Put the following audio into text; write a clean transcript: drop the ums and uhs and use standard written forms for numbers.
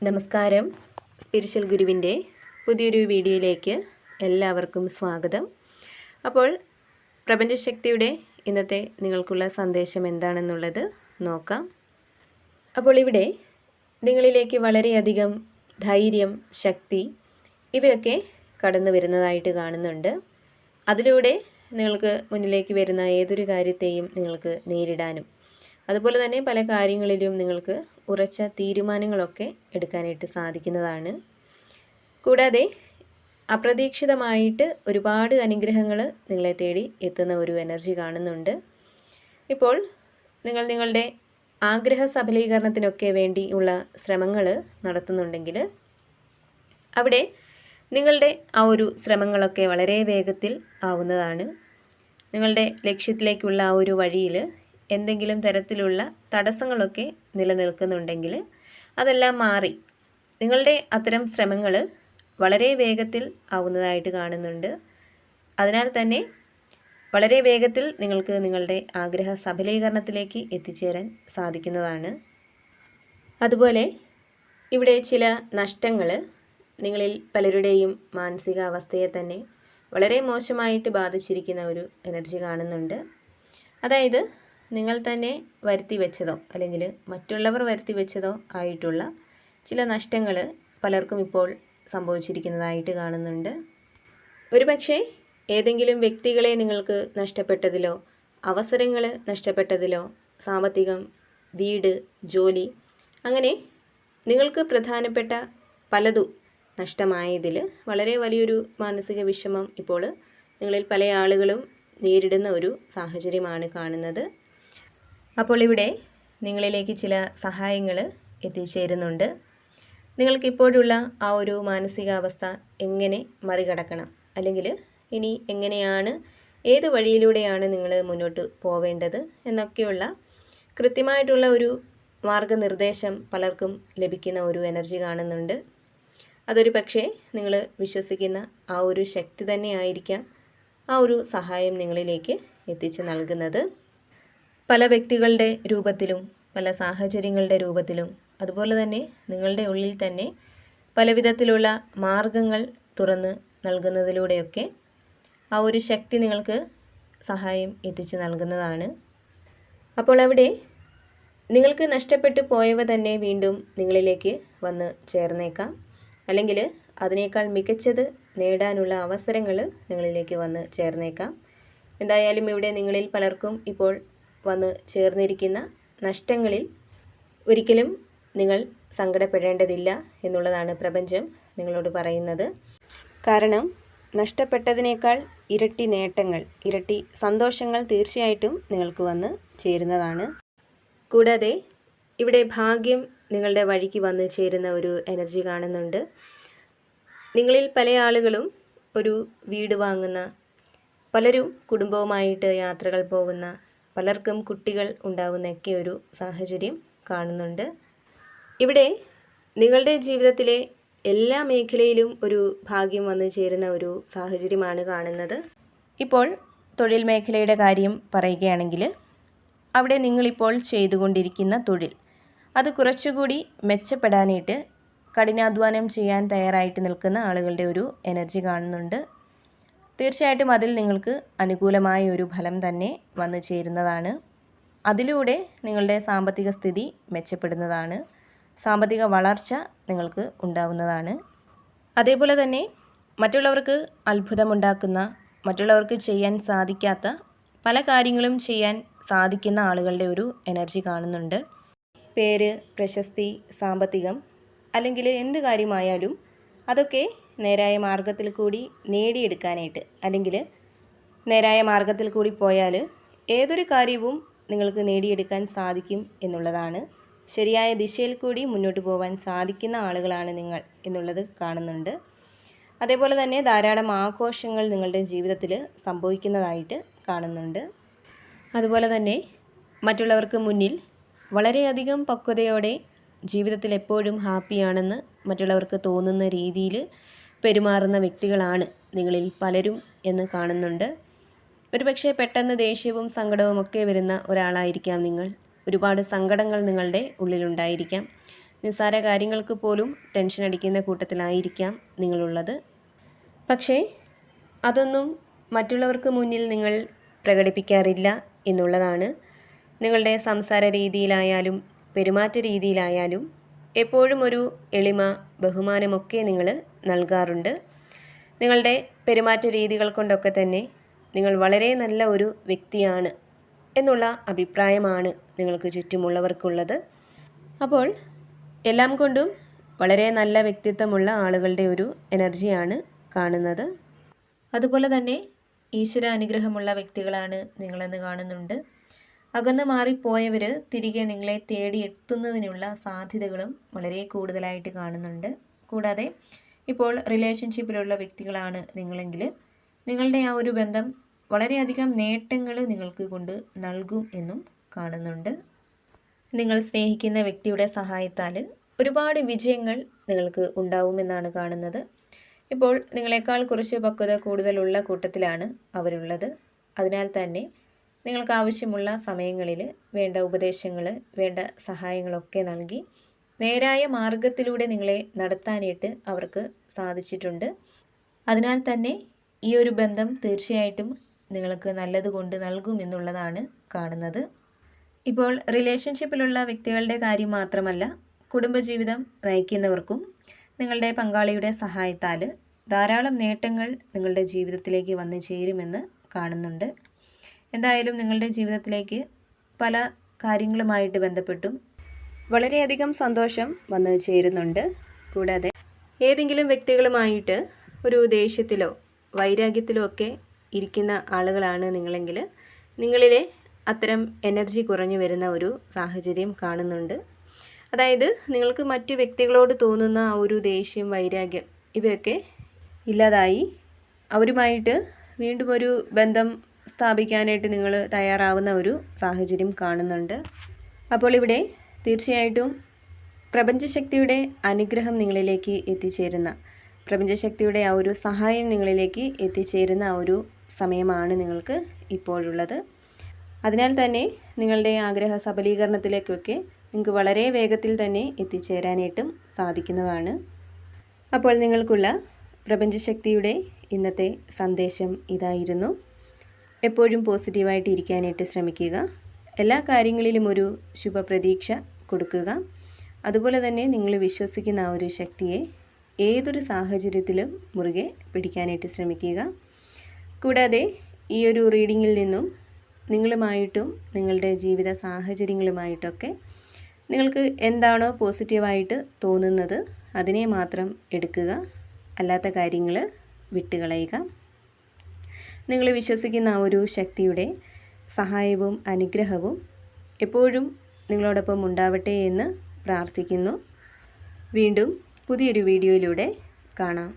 നമസ്കാരം. സ്പിരിച്വൽ ഗുരുവിൻ്റെ പുതിയൊരു വീഡിയോയിലേക്ക് എല്ലാവർക്കും സ്വാഗതം. അപ്പോൾ പ്രപഞ്ചശക്തിയുടെ ഇന്നത്തെ നിങ്ങൾക്കുള്ള സന്ദേശം എന്താണെന്നുള്ളത് നോക്കാം. അപ്പോൾ ഇവിടെ നിങ്ങളിലേക്ക് വളരെയധികം ധൈര്യം, ശക്തി ഇവയൊക്കെ കടന്നു വരുന്നതായിട്ട് കാണുന്നുണ്ട്. അതിലൂടെ നിങ്ങൾക്ക് മുന്നിലേക്ക് വരുന്ന ഏതൊരു കാര്യത്തെയും നിങ്ങൾക്ക് നേരിടാനും അതുപോലെ തന്നെ പല കാര്യങ്ങളിലും നിങ്ങൾക്ക് ഉറച്ച തീരുമാനങ്ങളൊക്കെ എടുക്കാനായിട്ട് സാധിക്കുന്നതാണ്. കൂടാതെ അപ്രതീക്ഷിതമായിട്ട് ഒരുപാട് അനുഗ്രഹങ്ങൾ നിങ്ങളെ തേടി എത്തുന്ന ഒരു എനർജി കാണുന്നുണ്ട്. ഇപ്പോൾ നിങ്ങൾ നിങ്ങളുടെ ആഗ്രഹ സഫലീകരണത്തിനൊക്കെ വേണ്ടിയുള്ള ശ്രമങ്ങൾ നടത്തുന്നുണ്ടെങ്കിൽ അവിടെ നിങ്ങളുടെ ആ ഒരു ശ്രമങ്ങളൊക്കെ വളരെ വേഗത്തിൽ ആവുന്നതാണ്. നിങ്ങളുടെ ലക്ഷ്യത്തിലേക്കുള്ള ആ ഒരു വഴിയിൽ എന്തെങ്കിലും തരത്തിലുള്ള തടസ്സങ്ങളൊക്കെ നിലനിൽക്കുന്നുണ്ടെങ്കിൽ അതെല്ലാം മാറി നിങ്ങളുടെ അത്തരം ശ്രമങ്ങൾ വളരെ വേഗത്തിൽ ആവുന്നതായിട്ട് കാണുന്നുണ്ട്. അതിനാൽ തന്നെ വളരെ വേഗത്തിൽ നിങ്ങൾക്ക് നിങ്ങളുടെ ആഗ്രഹ സഫലീകരണത്തിലേക്ക് എത്തിച്ചേരാൻ സാധിക്കുന്നതാണ്. അതുപോലെ ഇവിടെ ചില നഷ്ടങ്ങൾ നിങ്ങളിൽ പലരുടെയും മാനസികാവസ്ഥയെ തന്നെ വളരെ മോശമായിട്ട് ബാധിച്ചിരിക്കുന്ന ഒരു എനർജി കാണുന്നുണ്ട്. അതായത് നിങ്ങൾ തന്നെ വരുത്തി വെച്ചതോ അല്ലെങ്കിൽ മറ്റുള്ളവർ വരുത്തി വെച്ചതോ ആയിട്ടുള്ള ചില നഷ്ടങ്ങൾ പലർക്കും ഇപ്പോൾ സംഭവിച്ചിരിക്കുന്നതായിട്ട് കാണുന്നുണ്ട്. ഒരുപക്ഷെ ഏതെങ്കിലും വ്യക്തികളെ നിങ്ങൾക്ക് നഷ്ടപ്പെട്ടതിലോ അവസരങ്ങൾ നഷ്ടപ്പെട്ടതിലോ സാമ്പത്തികം, വീട്, ജോലി അങ്ങനെ നിങ്ങൾക്ക് പ്രധാനപ്പെട്ട പലതും നഷ്ടമായതിൽ വളരെ വലിയൊരു മാനസിക വിഷമം ഇപ്പോൾ നിങ്ങളിൽ പല ആളുകളും നേരിടുന്ന ഒരു സാഹചര്യമാണ് കാണുന്നത്. അപ്പോൾ ഇവിടെ നിങ്ങളിലേക്ക് ചില സഹായങ്ങൾ എത്തിച്ചേരുന്നുണ്ട്. നിങ്ങൾക്കിപ്പോഴുള്ള ആ ഒരു മാനസികാവസ്ഥ എങ്ങനെ മറികടക്കണം, അല്ലെങ്കിൽ ഇനി എങ്ങനെയാണ്, ഏത് വഴിയിലൂടെയാണ് നിങ്ങൾ മുന്നോട്ട് പോവേണ്ടത് എന്നൊക്കെയുള്ള കൃത്യമായിട്ടുള്ള ഒരു മാർഗനിർദ്ദേശം പലർക്കും ലഭിക്കുന്ന ഒരു എനർജി കാണുന്നുണ്ട്. അതൊരു പക്ഷേ നിങ്ങൾ വിശ്വസിക്കുന്ന ആ ഒരു ശക്തി തന്നെയായിരിക്കാം ആ ഒരു സഹായം നിങ്ങളിലേക്ക് എത്തിച്ച് നൽകുന്നത്. പല വ്യക്തികളുടെ രൂപത്തിലും പല സാഹചര്യങ്ങളുടെ രൂപത്തിലും അതുപോലെ തന്നെ നിങ്ങളുടെ ഉള്ളിൽ തന്നെ പല വിധത്തിലുള്ള മാർഗങ്ങൾ തുറന്ന് നൽകുന്നതിലൂടെയൊക്കെ ആ ഒരു ശക്തി നിങ്ങൾക്ക് സഹായം എത്തിച്ച് നൽകുന്നതാണ്. അപ്പോൾ അവിടെ നിങ്ങൾക്ക് നഷ്ടപ്പെട്ടു പോയവ തന്നെ വീണ്ടും നിങ്ങളിലേക്ക് വന്ന് ചേർന്നേക്കാം, അല്ലെങ്കിൽ അതിനേക്കാൾ മികച്ചത് നേടാനുള്ള അവസരങ്ങൾ നിങ്ങളിലേക്ക് വന്ന് ചേർന്നേക്കാം. എന്തായാലും ഇവിടെ നിങ്ങളിൽ പലർക്കും ഇപ്പോൾ വന്ന് ചേർന്നിരിക്കുന്ന നഷ്ടങ്ങളിൽ ഒരിക്കലും നിങ്ങൾ സങ്കടപ്പെടേണ്ടതില്ല എന്നുള്ളതാണ് പ്രപഞ്ചം നിങ്ങളോട് പറയുന്നത്. കാരണം നഷ്ടപ്പെട്ടതിനേക്കാൾ ഇരട്ടി നേട്ടങ്ങൾ, ഇരട്ടി സന്തോഷങ്ങൾ തീർച്ചയായിട്ടും നിങ്ങൾക്ക് വന്ന് ചേരുന്നതാണ്. കൂടാതെ ഇവിടെ ഭാഗ്യം നിങ്ങളുടെ വഴിക്ക് വന്ന് ചേരുന്ന ഒരു എനർജി കാണുന്നുണ്ട്. നിങ്ങളിൽ പല ആളുകളും ഒരു വീട് വാങ്ങുന്ന, പലരും കുടുംബവുമായിട്ട് യാത്രകൾ പോകുന്ന, പലർക്കും കുട്ടികൾ ഉണ്ടാകുന്നൊക്കെ ഒരു സാഹചര്യം കാണുന്നുണ്ട്. ഇവിടെ നിങ്ങളുടെ ജീവിതത്തിലെ എല്ലാ മേഖലയിലും ഒരു ഭാഗ്യം വന്നു ചേരുന്ന ഒരു സാഹചര്യമാണ് കാണുന്നത്. ഇപ്പോൾ തൊഴിൽ മേഖലയുടെ കാര്യം പറയുകയാണെങ്കിൽ അവിടെ നിങ്ങളിപ്പോൾ ചെയ്തുകൊണ്ടിരിക്കുന്ന തൊഴിൽ അത് കുറച്ചുകൂടി മെച്ചപ്പെടാനായിട്ട് കഠിനാധ്വാനം ചെയ്യാൻ തയ്യാറായിട്ട് നിൽക്കുന്ന ആളുകളുടെ ഒരു എനർജി കാണുന്നുണ്ട്. തീർച്ചയായിട്ടും അതിൽ നിങ്ങൾക്ക് അനുകൂലമായ ഒരു ഫലം തന്നെ വന്നു ചേരുന്നതാണ്. അതിലൂടെ നിങ്ങളുടെ സാമ്പത്തിക സ്ഥിതി മെച്ചപ്പെടുന്നതാണ്, സാമ്പത്തിക വളർച്ച നിങ്ങൾക്ക് ഉണ്ടാവുന്നതാണ്. അതേപോലെ തന്നെ മറ്റുള്ളവർക്ക് അത്ഭുതമുണ്ടാക്കുന്ന, മറ്റുള്ളവർക്ക് ചെയ്യാൻ സാധിക്കാത്ത പല കാര്യങ്ങളും ചെയ്യാൻ സാധിക്കുന്ന ആളുകളുടെ ഒരു എനർജി കാണുന്നുണ്ട്. പേര്, പ്രശസ്തി, സാമ്പത്തികം അല്ലെങ്കിൽ എന്ത് കാര്യമായാലും അതൊക്കെ നേരായ മാർഗത്തിൽ കൂടി നേടിയെടുക്കാനായിട്ട്, അല്ലെങ്കിൽ നേരായ മാർഗത്തിൽ കൂടി പോയാൽ ഏതൊരു കാര്യവും നിങ്ങൾക്ക് നേടിയെടുക്കാൻ സാധിക്കും എന്നുള്ളതാണ്. ശരിയായ ദിശയിൽ കൂടി മുന്നോട്ട് പോകാൻ സാധിക്കുന്ന ആളുകളാണ് നിങ്ങൾ എന്നുള്ളത് കാണുന്നുണ്ട്. അതേപോലെ തന്നെ ധാരാളം ആഘോഷങ്ങൾ നിങ്ങളുടെ ജീവിതത്തിൽ സംഭവിക്കുന്നതായിട്ട് കാണുന്നുണ്ട്. അതുപോലെ തന്നെ മറ്റുള്ളവർക്ക് മുന്നിൽ വളരെയധികം പക്വതയോടെ ജീവിതത്തിൽ എപ്പോഴും ഹാപ്പിയാണെന്ന് മറ്റുള്ളവർക്ക് തോന്നുന്ന രീതിയിൽ പെരുമാറുന്ന വ്യക്തികളാണ് നിങ്ങളിൽ പലരും എന്ന് കാണുന്നുണ്ട്. ഒരുപക്ഷെ പെട്ടെന്ന് ദേഷ്യവും സങ്കടവും ഒക്കെ വരുന്ന ഒരാളായിരിക്കാം നിങ്ങൾ. ഒരുപാട് സങ്കടങ്ങൾ നിങ്ങളുടെ ഉള്ളിലുണ്ടായിരിക്കാം. നിസ്സാര കാര്യങ്ങൾക്ക് പോലും ടെൻഷൻ അടിക്കുന്ന കൂട്ടത്തിലായിരിക്കാം നിങ്ങളുള്ളത്. പക്ഷേ അതൊന്നും മറ്റുള്ളവർക്ക് മുന്നിൽ നിങ്ങൾ പ്രകടിപ്പിക്കാറില്ല എന്നുള്ളതാണ്. നിങ്ങളുടെ സംസാര രീതിയിലായാലും പെരുമാറ്റ രീതിയിലായാലും എപ്പോഴും ഒരു എളിമ, ബഹുമാനമൊക്കെ നിങ്ങൾ നൽകാറുണ്ട്. നിങ്ങളുടെ പെരുമാറ്റ രീതികൾ കൊണ്ടൊക്കെ തന്നെ നിങ്ങൾ വളരെ നല്ല ഒരു വ്യക്തിയാണ് എന്നുള്ള അഭിപ്രായമാണ് നിങ്ങൾക്ക് ചുറ്റുമുള്ളവർക്കുള്ളത്. അപ്പോൾ എല്ലാം കൊണ്ടും വളരെ നല്ല വ്യക്തിത്വമുള്ള ആളുകളുടെ ഒരു എനർജിയാണ് കാണുന്നത്. അതുപോലെ തന്നെ ഈശ്വര അനുഗ്രഹമുള്ള വ്യക്തികളാണ് നിങ്ങളെന്ന് കാണുന്നുണ്ട്. അകന്ന് മാറിപ്പോയവർ തിരികെ നിങ്ങളെ തേടി എത്തുന്നതിനുള്ള സാധ്യതകളും വളരെ കൂടുതലായിട്ട് കാണുന്നുണ്ട്. കൂടാതെ ഇപ്പോൾ റിലേഷൻഷിപ്പിലുള്ള വ്യക്തികളാണ് നിങ്ങളെങ്കിൽ നിങ്ങളുടെ ആ ഒരു ബന്ധം വളരെയധികം നേട്ടങ്ങൾ നിങ്ങൾക്ക് കൊണ്ട് നൽകും എന്നും കാണുന്നുണ്ട്. നിങ്ങൾ സ്നേഹിക്കുന്ന വ്യക്തിയുടെ സഹായത്താൽ ഒരുപാട് വിജയങ്ങൾ നിങ്ങൾക്ക് ഉണ്ടാവുമെന്നാണ് കാണുന്നത്. ഇപ്പോൾ നിങ്ങളെക്കാൾ കുറച്ച് പക്വത കൂടുതലുള്ള കൂട്ടത്തിലാണ് അവരുള്ളത്. അതിനാൽ തന്നെ നിങ്ങൾക്ക് ആവശ്യമുള്ള സമയങ്ങളിൽ വേണ്ട ഉപദേശങ്ങൾ, വേണ്ട സഹായങ്ങളൊക്കെ നൽകി നേരായ മാർഗത്തിലൂടെ നിങ്ങളെ നടത്താനായിട്ട് അവർക്ക് സാധിച്ചിട്ടുണ്ട്. അതിനാൽ തന്നെ ഈ ഒരു ബന്ധം തീർച്ചയായിട്ടും നിങ്ങൾക്ക് നല്ലത് കൊണ്ട് നൽകുമെന്നുള്ളതാണ് കാണുന്നത്. ഇപ്പോൾ റിലേഷൻഷിപ്പിലുള്ള വ്യക്തികളുടെ കാര്യം മാത്രമല്ല, കുടുംബജീവിതം നയിക്കുന്നവർക്കും നിങ്ങളുടെ പങ്കാളിയുടെ സഹായത്താൽ ധാരാളം നേട്ടങ്ങൾ നിങ്ങളുടെ ജീവിതത്തിലേക്ക് വന്നു ചേരുമെന്ന് കാണുന്നുണ്ട്. എന്തായാലും നിങ്ങളുടെ ജീവിതത്തിലേക്ക് പല കാര്യങ്ങളുമായിട്ട് ബന്ധപ്പെട്ടും വളരെയധികം സന്തോഷം വന്നു ചേരുന്നുണ്ട്. കൂടാതെ ഏതെങ്കിലും വ്യക്തികളുമായിട്ട് ഒരു ദേഷ്യത്തിലോ വൈരാഗ്യത്തിലോ ഒക്കെ ഇരിക്കുന്ന ആളുകളാണ് നിങ്ങളെങ്കിൽ നിങ്ങളിലെ അത്തരം എനർജി കുറഞ്ഞു വരുന്ന ഒരു സാഹചര്യം കാണുന്നുണ്ട്. അതായത് നിങ്ങൾക്ക് മറ്റു വ്യക്തികളോട് തോന്നുന്ന ആ ഒരു ദേഷ്യം, വൈരാഗ്യം ഇവയൊക്കെ ഇല്ലാതായി അവരുമായിട്ട് വീണ്ടും ഒരു ബന്ധം സ്ഥാപിക്കാനായിട്ട് നിങ്ങൾ തയ്യാറാവുന്ന ഒരു സാഹചര്യം കാണുന്നുണ്ട്. അപ്പോൾ ഇവിടെ തീർച്ചയായിട്ടും പ്രപഞ്ചശക്തിയുടെ അനുഗ്രഹം നിങ്ങളിലേക്ക് എത്തിച്ചേരുന്ന, പ്രപഞ്ചശക്തിയുടെ ആ ഒരു സഹായം നിങ്ങളിലേക്ക് എത്തിച്ചേരുന്ന ആ ഒരു സമയമാണ് നിങ്ങൾക്ക് ഇപ്പോഴുള്ളത്. അതിനാൽ തന്നെ നിങ്ങളുടെ ആഗ്രഹ സബലീകരണത്തിലേക്കൊക്കെ നിങ്ങൾക്ക് വളരെ വേഗത്തിൽ തന്നെ എത്തിച്ചേരാനായിട്ടും സാധിക്കുന്നതാണ്. അപ്പോൾ നിങ്ങൾക്കുള്ള പ്രപഞ്ചശക്തിയുടെ ഇന്നത്തെ സന്ദേശം ഇതായിരുന്നു. എപ്പോഴും പോസിറ്റീവായിട്ട് ഇരിക്കാനായിട്ട് ശ്രമിക്കുക. എല്ലാ കാര്യങ്ങളിലും ഒരു ശുഭപ്രതീക്ഷ കൊടുക്കുക. അതുപോലെ തന്നെ നിങ്ങൾ വിശ്വസിക്കുന്ന ആ ഒരു ശക്തിയെ ഏതൊരു സാഹചര്യത്തിലും മുറുകെ പിടിക്കാനായിട്ട് ശ്രമിക്കുക. കൂടാതെ ഈ ഒരു റീഡിങ്ങിൽ നിന്നും നിങ്ങളുമായിട്ടും നിങ്ങളുടെ ജീവിത സാഹചര്യങ്ങളുമായിട്ടൊക്കെ നിങ്ങൾക്ക് എന്താണോ പോസിറ്റീവായിട്ട് തോന്നുന്നത് അതിനെ മാത്രം എടുക്കുക. അല്ലാത്ത കാര്യങ്ങൾ വിട്ടുകളയുക. നിങ്ങൾ വിശ്വസിക്കുന്ന ആ ഒരു ശക്തിയുടെ സഹായവും അനുഗ്രഹവും എപ്പോഴും നിങ്ങളോടൊപ്പം ഉണ്ടാവട്ടെ എന്ന് പ്രാർത്ഥിക്കുന്നു. വീണ്ടും പുതിയൊരു വീഡിയോയിലൂടെ കാണാം.